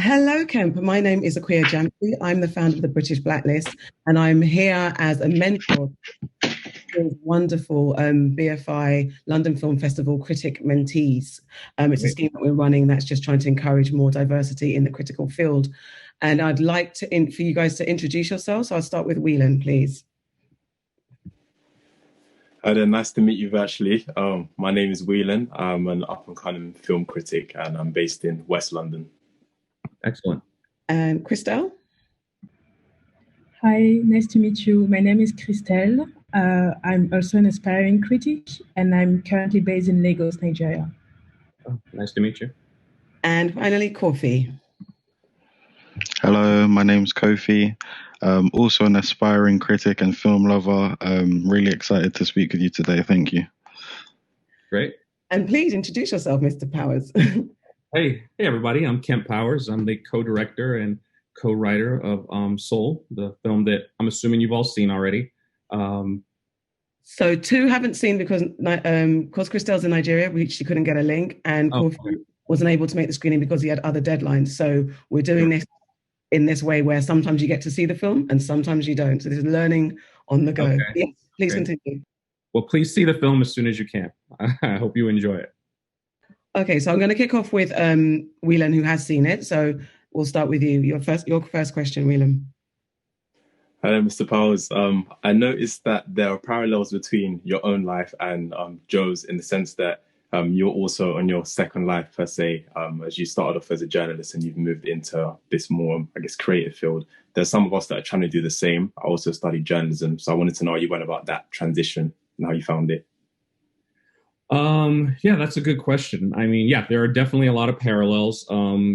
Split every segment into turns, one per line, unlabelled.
Hello, Kemp. My name is Aquia Jamie. I'm the founder of the British Blacklist, and I'm here as a mentor to wonderful BFI London Film Festival critic mentees. It's a
Great.
scheme that we're running that's just trying to encourage more diversity in the critical field. And I'd like for you guys to introduce yourselves. So I'll start with Whelan, please.
Hi there, nice to meet you virtually. My name is Whelan. I'm an up-and-coming film critic, and I'm based in West London.
Excellent.
And Chrystel?
Hi, nice to meet you. My name is Chrystel. I'm also an aspiring critic, and I'm currently based in Lagos, Nigeria.
Oh, nice to meet you.
And finally, Kofi.
Hello, my name's Kofi. Also an aspiring critic and film lover. Really excited to speak with you today. Thank you.
Great.
And please introduce yourself, Mr. Powers.
Hey, everybody. I'm Kemp Powers. I'm the co-director and co-writer of Soul, the film that I'm assuming you've all seen already.
So two haven't seen because Chrystel's in Nigeria, she couldn't get a link, and Kofi wasn't able to make the screening because he had other deadlines. So we're doing this in this way where sometimes you get to see the film and sometimes you don't. So this is learning on the go.
Okay.
Yes, please continue.
Well, please see the film as soon as you can. I hope you enjoy it.
Okay, so I'm going to kick off with Whelan, who has seen it. So we'll start with you. Your first question, Whelan.
Hello, Mr. Powers. I noticed that there are parallels between your own life and Joe's in the sense that you're also on your second life, per se, as you started off as a journalist and you've moved into this more, I guess, creative field. There's some of us that are trying to do the same. I also studied journalism, so I wanted to know how you went about that transition and how you found it.
Yeah, that's a good question. I mean, yeah, there are definitely a lot of parallels.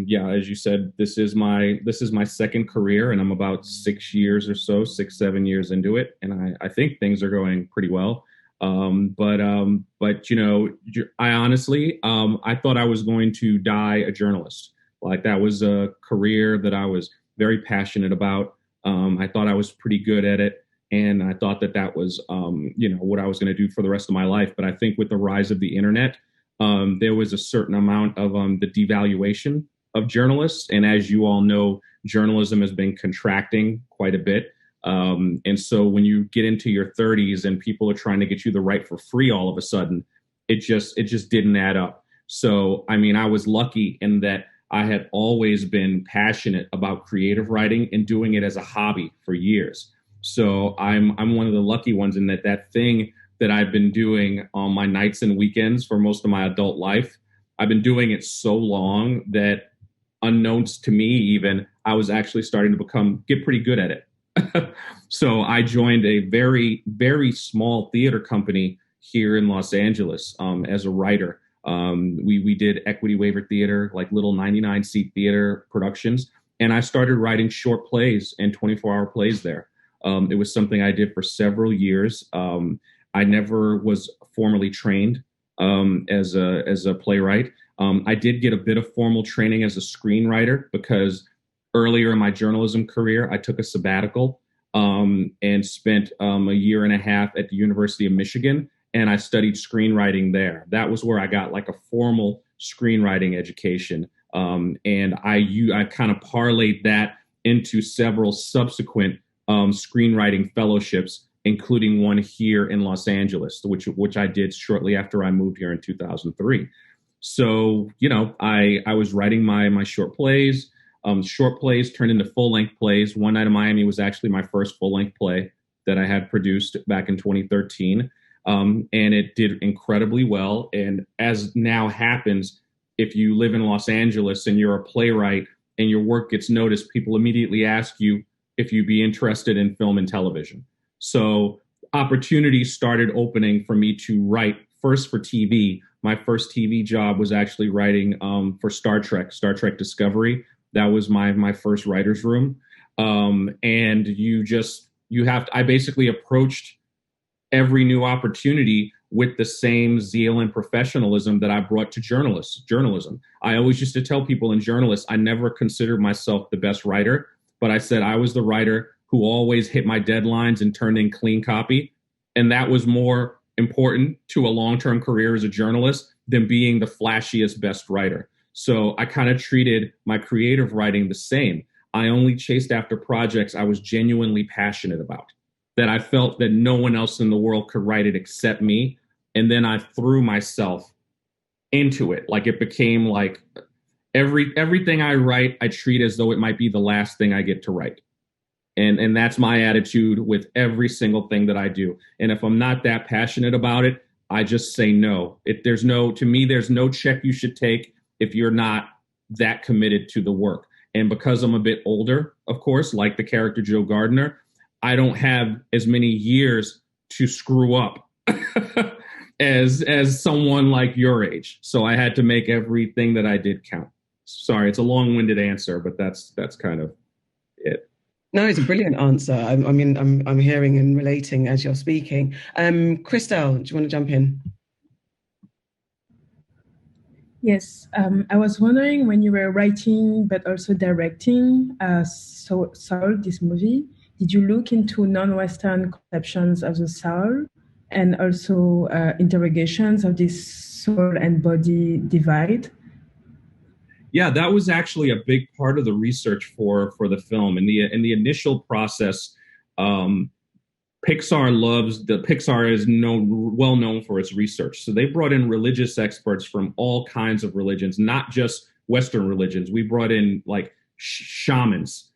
Yeah, as you said, this is my second career, and I'm about 6 years or so, 6-7 years into it, and I think things are going pretty well. But you know, I honestly, I thought I was going to die a journalist. Like that was a career that I was very passionate about. I thought I was pretty good at it. And I thought that was, what I was going to do for the rest of my life. But I think with the rise of the internet, there was a certain amount of the devaluation of journalists. And as you all know, journalism has been contracting quite a bit. And so when you get into your 30s and people are trying to get you the right for free all of a sudden, it just didn't add up. So, I mean, I was lucky in that I had always been passionate about creative writing and doing it as a hobby for years. So I'm one of the lucky ones in that thing that I've been doing on my nights and weekends for most of my adult life. I've been doing it so long that unknowns to me even, I was actually starting to get pretty good at it. So I joined a very, very small theater company here in Los Angeles as a writer. We did equity waiver theater, like little 99-seat theater productions. And I started writing short plays and 24-hour plays there. It was something I did for several years. I never was formally trained as a playwright. I did get a bit of formal training as a screenwriter because earlier in my journalism career, I took a sabbatical and spent a year and a half at the University of Michigan, and I studied screenwriting there. That was where I got like a formal screenwriting education, and I kind of parlayed that into several subsequent screenwriting fellowships, including one here in Los Angeles, which I did shortly after I moved here in 2003. So, you know, I was writing my short plays. Short plays turned into full-length plays. One Night in Miami was actually my first full-length play that I had produced back in 2013. And it did incredibly well. And as now happens, if you live in Los Angeles and you're a playwright and your work gets noticed, people immediately ask you if you'd be interested in film and television. So opportunities started opening for me to write first for TV. My first TV job was actually writing for Star Trek Discovery. That was my first writer's room. And I basically approached every new opportunity with the same zeal and professionalism that I brought to journalism. I always used to tell people in journalists, I never considered myself the best writer, but I said I was the writer who always hit my deadlines and turned in clean copy. And that was more important to a long-term career as a journalist than being the flashiest best writer. So I kind of treated my creative writing the same. I only chased after projects I was genuinely passionate about, that I felt that no one else in the world could write it except me. And then I threw myself into it. Like it became like everything I write, I treat as though it might be the last thing I get to write. And that's my attitude with every single thing that I do. And if I'm not that passionate about it, I just say no. To me, there's no check you should take if you're not that committed to the work. And because I'm a bit older, of course, like the character Joe Gardner, I don't have as many years to screw up as someone like your age. So I had to make everything that I did count. Sorry, it's a long-winded answer, but that's kind of it.
No, it's a brilliant answer. I'm hearing and relating as you're speaking. Chrystel, do you want to jump in?
Yes, I was wondering, when you were writing but also directing Soul, this movie, did you look into non-Western conceptions of the soul and also interrogations of this soul and body divide?
Yeah, that was actually a big part of the research for the film. In the initial process, Pixar is well known for its research. So they brought in religious experts from all kinds of religions, not just Western religions. We brought in like shamans,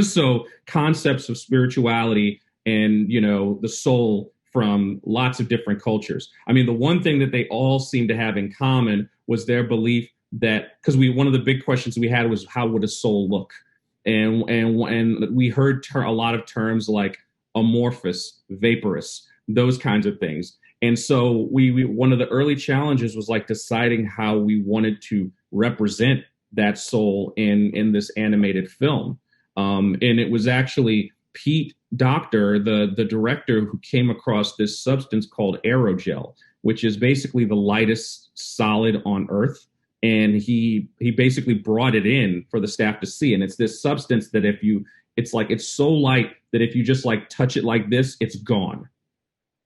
so concepts of spirituality and the soul from lots of different cultures. I mean, the one thing that they all seemed to have in common was their belief that, because one of the big questions we had was, how would a soul look? And we heard a lot of terms like amorphous, vaporous, those kinds of things. And so we one of the early challenges was like deciding how we wanted to represent that soul in this animated film. And it was actually Pete Docter, the director, who came across this substance called aerogel, which is basically the lightest solid on Earth. And he basically brought it in for the staff to see. And it's this substance that it's so light that if you just like touch it like this, it's gone.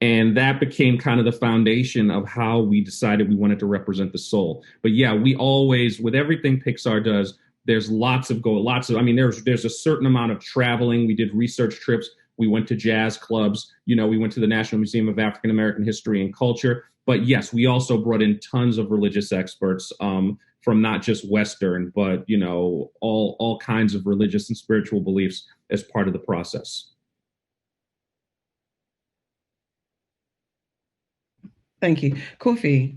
And that became kind of the foundation of how we decided we wanted to represent the soul. But yeah, we always, with everything Pixar does, there's there's a certain amount of traveling. We did research trips. We went to jazz clubs. We went to the National Museum of African American History and Culture. But yes, we also brought in tons of religious experts from not just Western, but all kinds of religious and spiritual beliefs as part of the process.
Thank you, Kofi.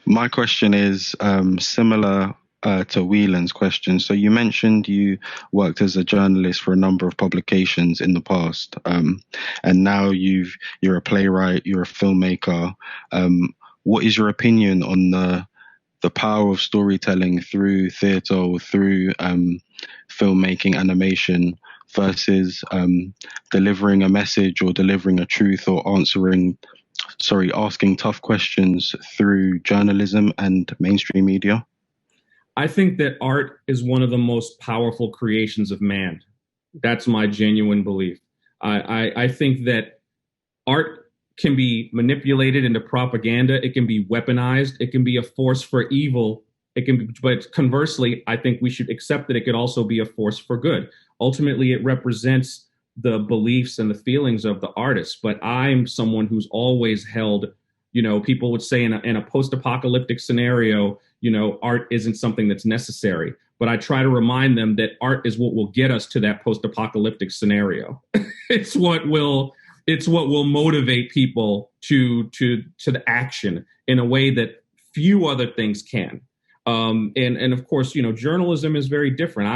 My question is similar to Whelan's question. So you mentioned you worked as a journalist for a number of publications in the past, and now you're a playwright, you're a filmmaker. What is your opinion on the power of storytelling through theatre or through filmmaking, animation, versus delivering a message or delivering a truth or asking tough questions through journalism and mainstream media?
I think that art is one of the most powerful creations of man. That's my genuine belief. I think that art can be manipulated into propaganda. It can be weaponized. It can be a force for evil. But conversely, I think we should accept that it could also be a force for good. Ultimately, it represents the beliefs and the feelings of the artist. But I'm someone who's always held, people would say in a post-apocalyptic scenario, art isn't something that's necessary. But I try to remind them that art is what will get us to that post-apocalyptic scenario. It's what will motivate people to the action in a way that few other things can. And of course, journalism is very different.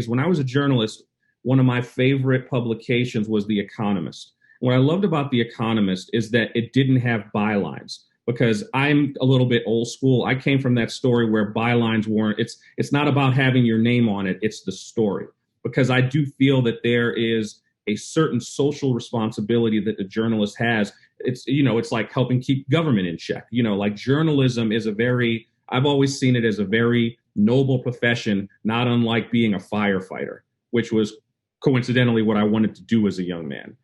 When I was a journalist, one of my favorite publications was The Economist. What I loved about The Economist is that it didn't have bylines, because I'm a little bit old school. I came from that story where bylines weren't, it's not about having your name on it, it's the story. Because I do feel that there is a certain social responsibility that the journalist has. It's like helping keep government in check. Like journalism is I've always seen it as a very noble profession, not unlike being a firefighter, which was coincidentally what I wanted to do as a young man.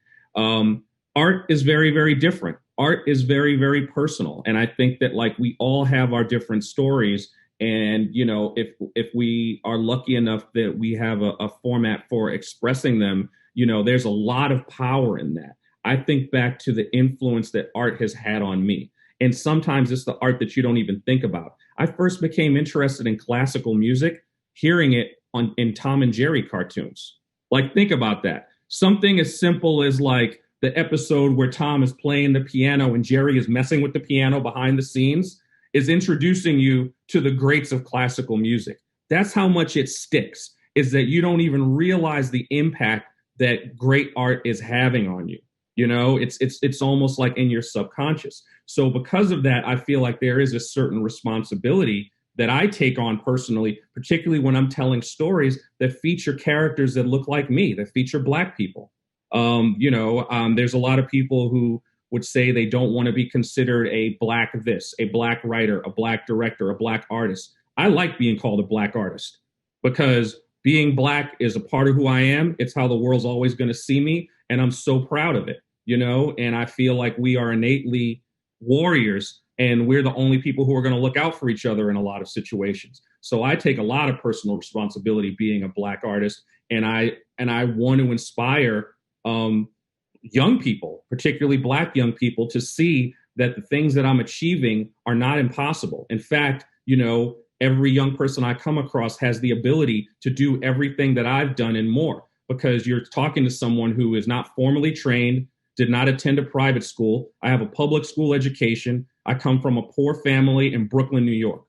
Art is very, very different. art is very, very personal. And I think that like we all have our different stories. And, you know, if we are lucky enough that we have a format for expressing them, you know, there's a lot of power in that. I think back to the influence that art has had on me. And sometimes it's the art that you don't even think about. I first became interested in classical music, hearing it in Tom and Jerry cartoons. Like, think about that. Something as simple as like the episode where Tom is playing the piano and Jerry is messing with the piano behind the scenes is introducing you to the greats of classical music. That's how much it sticks, is that you don't even realize the impact that great art is having on you. You know, it's almost like in your subconscious. So because of that, I feel like there is a certain responsibility that I take on personally, particularly when I'm telling stories that feature characters that look like me, that feature Black people. There's a lot of people who would say they don't want to be considered a Black this, a Black writer, a Black director, a Black artist. I like being called a Black artist because being Black is a part of who I am. It's how the world's always going to see me. And I'm so proud of it, you know, and I feel like we are innately warriors and we're the only people who are going to look out for each other in a lot of situations. So I take a lot of personal responsibility being a Black artist. And I want to inspire young people, particularly Black young people, to see that the things that I'm achieving are not impossible. In fact, you know, every young person I come across has the ability to do everything that I've done and more, because you're talking to someone who is not formally trained, did not attend a private school. I have a public school education. I come from a poor family in Brooklyn, New York.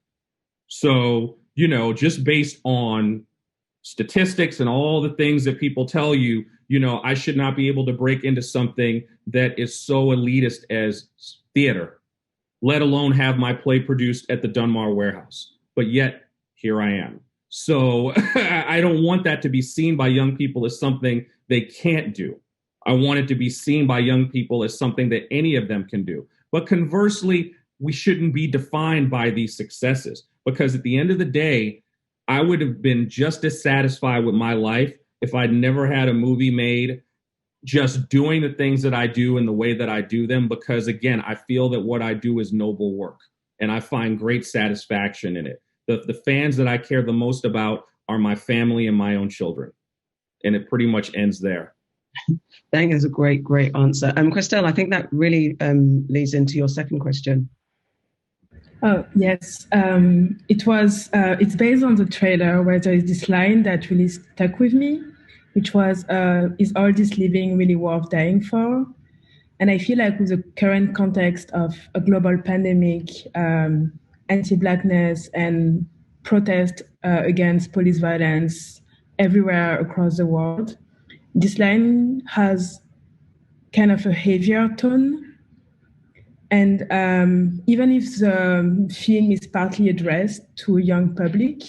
So, you know, just based on statistics and all the things that people tell you, you know, I should not be able to break into something that is so elitist as theater, let alone have my play produced at the Dunmar Warehouse. But yet, here I am. So I don't want that to be seen by young people as something they can't do. I want it to be seen by young people as something that any of them can do. But conversely, we shouldn't be defined by these successes, because at the end of the day, I would have been just as satisfied with my life if I'd never had a movie made, just doing the things that I do and the way that I do them. Because again, I feel that what I do is noble work and I find great satisfaction in it. The fans that I care the most about are my family and my own children. And it pretty much ends there.
I think it's a great answer. Chrystel, I think that really leads into your second question.
Oh, yes. It's based on the trailer where there is this line that really stuck with me, which was, is all this living really worth dying for? And I feel like with the current context of a global pandemic, anti-Blackness and protest against police violence everywhere across the world, this line has kind of a heavier tone. And even if the film is partly addressed to a young public,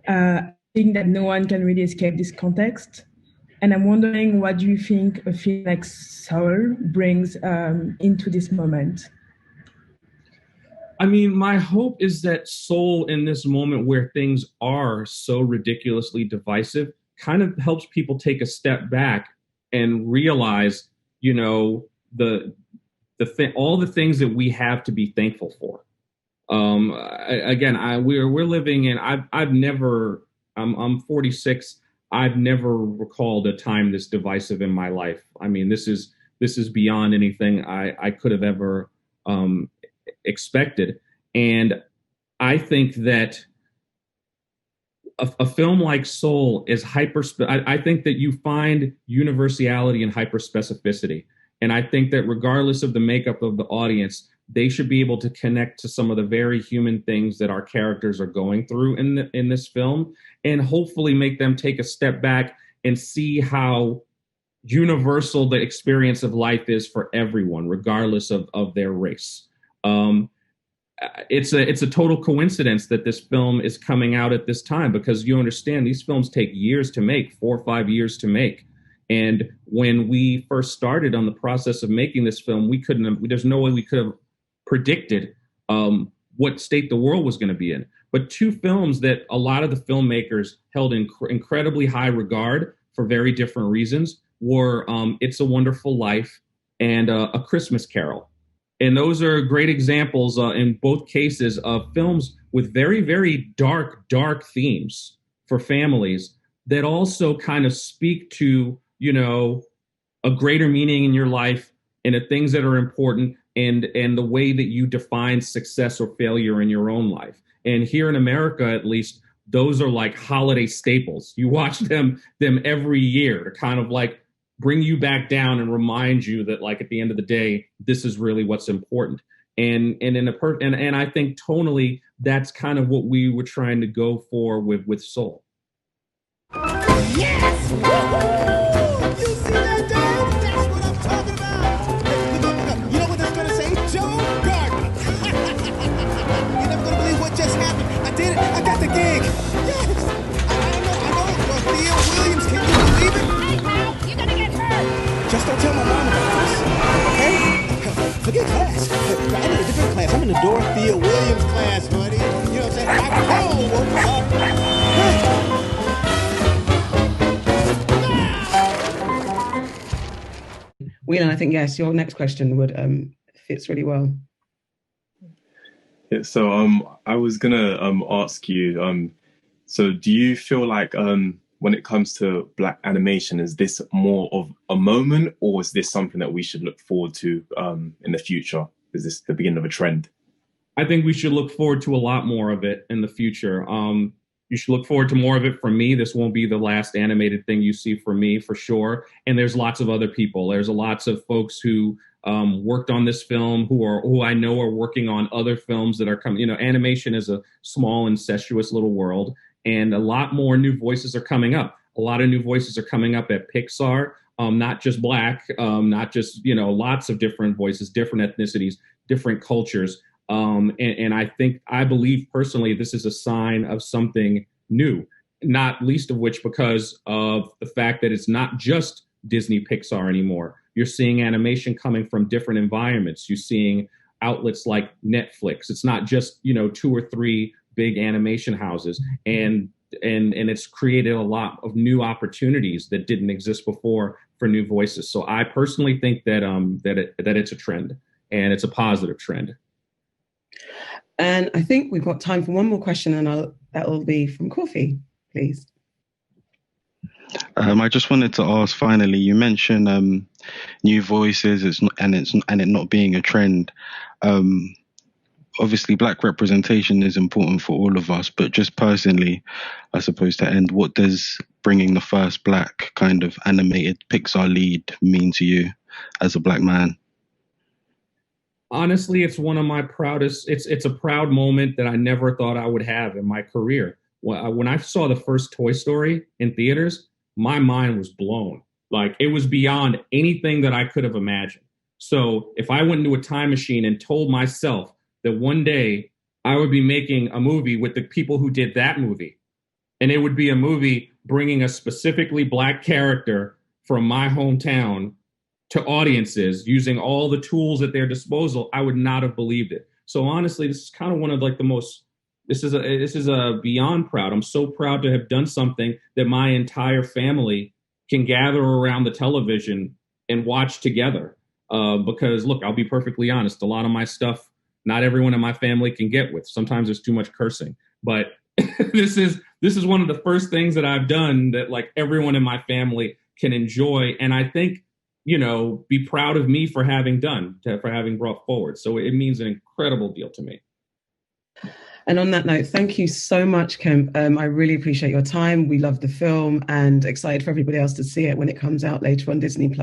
I think that no one can really escape this context. And I'm wondering, what do you think a film like Soul brings into this moment?
I mean, my hope is that Soul, in this moment where things are so ridiculously divisive, kind of helps people take a step back and realize, you know, all the things that we have to be thankful for. We're living in. I'm 46. I've never recalled a time this divisive in my life. I mean, this is beyond anything I could have ever expected. And I think that a film like Soul is I think that you find universality and hyperspecificity. And I think that regardless of the makeup of the audience, they should be able to connect to some of the very human things that our characters are going through in this film, and hopefully make them take a step back and see how universal the experience of life is for everyone, regardless of their race. It's a total coincidence that this film is coming out at this time, because you understand these films take years to make, 4 or 5 years to make. And when we first started on the process of making this film, there's no way we could have predicted what state the world was going to be in. But two films that a lot of the filmmakers held in incredibly high regard for very different reasons were It's a Wonderful Life and A Christmas Carol. And those are great examples in both cases of films with very, very dark themes for families that also kind of speak to, you know, a greater meaning in your life and the things that are important and the way that you define success or failure in your own life. And here in America, at least, those are like holiday staples. You watch them every year to kind of like bring you back down and remind you that, like, at the end of the day, this is really what's important. And I think tonally, that's kind of what we were trying to go for with Soul.
Yes! Woo-hoo! You see that, Dad? That's what I'm talking about. Hey, look. You know what that's gonna say? Joe Gardner. You're never gonna believe what just happened. I did it. I got the gig. Yes. I know. Thea Williams. Can you believe it?
Hey, Ralph, you're gonna get hurt.
Just don't tell my mom about this, okay? Forget class. I'm in a different class. I'm in the Dorothea Williams class, buddy. You know what I'm saying?
Whelan, I think, yes, your next question would fits really well.
Yeah, so I was gonna ask you, so do you feel like when it comes to Black animation, is this more of a moment, or is this something that we should look forward to in the future? Is this the beginning of a trend?
I think we should look forward to a lot more of it in the future. You should look forward to more of it from me. This won't be the last animated thing you see from me, for sure. And there's lots of other people. There's lots of folks who worked on this film who I know are working on other films that are coming. You know, animation is a small, incestuous little world, and a lot more new voices are coming up. A lot of new voices are coming up at Pixar, not just Black, not just, you know, lots of different voices, different ethnicities, different cultures. And I believe personally, this is a sign of something new, not least of which because of the fact that it's not just Disney Pixar anymore. You're seeing animation coming from different environments. You're seeing outlets like Netflix. It's not just, you know, 2 or 3 big animation houses, and it's created a lot of new opportunities that didn't exist before for new voices. So I personally think that that it's a trend, and it's a positive trend.
And I think we've got time for one more question, and that will be from Kofi, please.
I just wanted to ask, finally, you mentioned new voices, and it not being a trend. Obviously, Black representation is important for all of us, but just personally, I suppose to end, what does bringing the first Black kind of animated Pixar lead mean to you as a Black man?
Honestly, it's one of my proudest. It's a proud moment that I never thought I would have in my career. When I saw the first Toy Story in theaters, my mind was blown. Like, it was beyond anything that I could have imagined. So if I went into a time machine and told myself that one day I would be making a movie with the people who did that movie, and it would be a movie bringing a specifically Black character from my hometown to audiences using all the tools at their disposal, I would not have believed it. So honestly, this is kind of one of like the most, this is a beyond proud. I'm so proud to have done something that my entire family can gather around the television and watch together. Because look, I'll be perfectly honest, a lot of my stuff, not everyone in my family can get with. Sometimes there's too much cursing, but this is one of the first things that I've done that like everyone in my family can enjoy. And I think, you know, be proud of me for having brought forward. So it means an incredible deal to me.
And on that note, thank you so much, Kemp. I really appreciate your time. We love the film and excited for everybody else to see it when it comes out later on Disney+.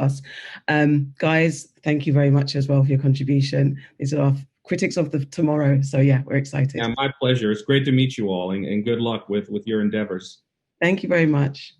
Guys, thank you very much as well for your contribution. These are our critics of the tomorrow. So yeah, we're excited.
Yeah, my pleasure. It's great to meet you all, and good luck with your endeavors.
Thank you very much.